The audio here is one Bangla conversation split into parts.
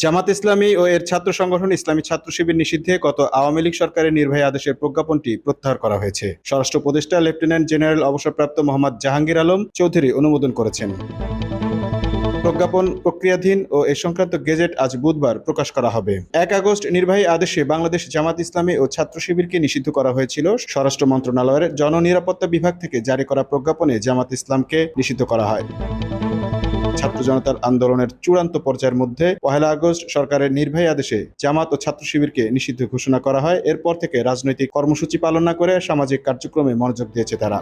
জামাত ইসলামী ও এর ছাত্র সংগঠন ইসলামী ছাত্র শিবির নিষিদ্ধে গত আওয়ামী লীগ সরকারের নির্বাহী আদেশের প্রজ্ঞাপনটি প্রত্যাহার করা হয়েছে। স্বরাষ্ট্র উপদেষ্টা লেফটেন্যান্ট জেনারেল অবসরপ্রাপ্ত মোহাম্মদ জাহাঙ্গীর আলম চৌধুরী অনুমোদন করেছেন। প্রজ্ঞাপন প্রক্রিয়াধীন ও এ সংক্রান্ত গেজেট আজ বুধবার প্রকাশ করা হবে। ১ আগস্ট নির্বাহী আদেশে বাংলাদেশ জামাত ইসলামী ও ছাত্র শিবিরকে নিষিদ্ধ করা হয়েছিল। স্বরাষ্ট্র মন্ত্রণালয়ের জননিরাপত্তা বিভাগ থেকে জারি করা প্রজ্ঞাপনে জামাত ইসলামকে নিষিদ্ধ করা হয়। ছাত্র জনতার আন্দোলনের চূড়ান্ত পর্যায়ের মধ্যে ১ আগস্ট সরকারের নির্বাহী আদেশে জামাত ও ছাত্র শিবিরকে নিষিদ্ধ ঘোষণা করা হয়। এরপর থেকে রাজনৈতিক কর্মসূচি পালন না করে সামাজিক কার্যক্রমে মনোযোগ দিয়েছে তারা।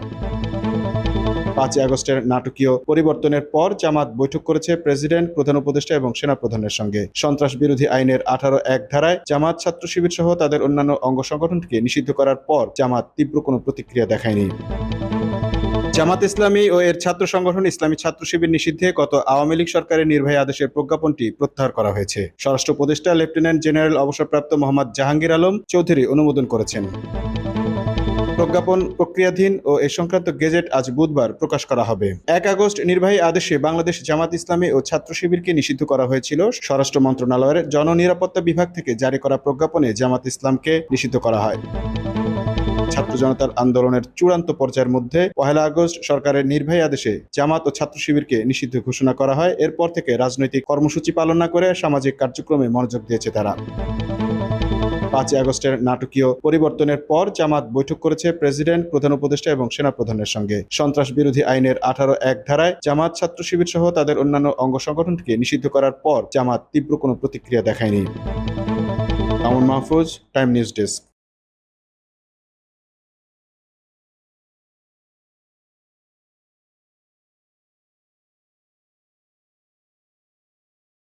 ৫ আগস্টের নাটকীয় পরিবর্তনের পর জামাত বৈঠক করেছে প্রেসিডেন্ট, প্রধান উপদেষ্টা এবং সেনাপ্রধানের সঙ্গে। সন্ত্রাস বিরোধী আইনের ১৮(১) ধারায় জামাত, ছাত্র শিবির সহ তাদের অন্যান্য অঙ্গ সংগঠনকে নিষিদ্ধ করার পর জামাত তীব্র কোনো প্রতিক্রিয়া দেখায়নি। জামাত ইসলামী ও এর ছাত্র সংগঠন ইসলামী ছাত্র শিবির নিষিদ্ধে গত আওয়ামী লীগ সরকারের নির্বাহী আদেশের প্রজ্ঞাপনটি প্রত্যাহার করা হয়েছে। স্বরাষ্ট্র উপদেষ্টা লেফটেন্যান্ট জেনারেল অবসরপ্রাপ্ত মোহাম্মদ জাহাঙ্গীর আলম চৌধুরী অনুমোদন করেছেন। প্রজ্ঞাপন প্রক্রিয়াধীন ও এ সংক্রান্ত গেজেট আজ বুধবার প্রকাশ করা হবে। ১ আগস্ট নির্বাহী আদেশে বাংলাদেশ জামাত ইসলামী ও ছাত্র শিবিরকে নিষিদ্ধ করা হয়েছিল। স্বরাষ্ট্র মন্ত্রণালয়ের জননিরাপত্তা বিভাগ থেকে জারি করা প্রজ্ঞাপনে জামাত ইসলামকে নিষিদ্ধ করা হয়। ছাত্র জনতার আন্দোলনের চূড়ান্ত পর্যায়ের মধ্যে ১ আগস্ট সরকারের নির্বাহী আদেশে জামাত ও ছাত্র শিবিরকে নিষিদ্ধ ঘোষণা করা হয়। এরপর থেকে রাজনৈতিক কর্মসূচি পালন না করে সামাজিক কার্যক্রমে মনোযোগ দিয়েছে তারা। ৫ আগস্টের নাটকীয় পরিবর্তনের পর জামাত বৈঠক করেছে প্রেসিডেন্ট, প্রধান উপদেষ্টা এবং সেনাপ্রধানের সঙ্গে। সন্ত্রাস বিরোধী আইনের ১৮(১) ধারায় জামাত, ছাত্র শিবির সহ তাদের অন্যান্য অঙ্গ সংগঠনকে নিষিদ্ধ করার পর জামাত তীব্র কোনো প্রতিক্রিয়া দেখায়নি। Mamun Mahfuz, time news desk.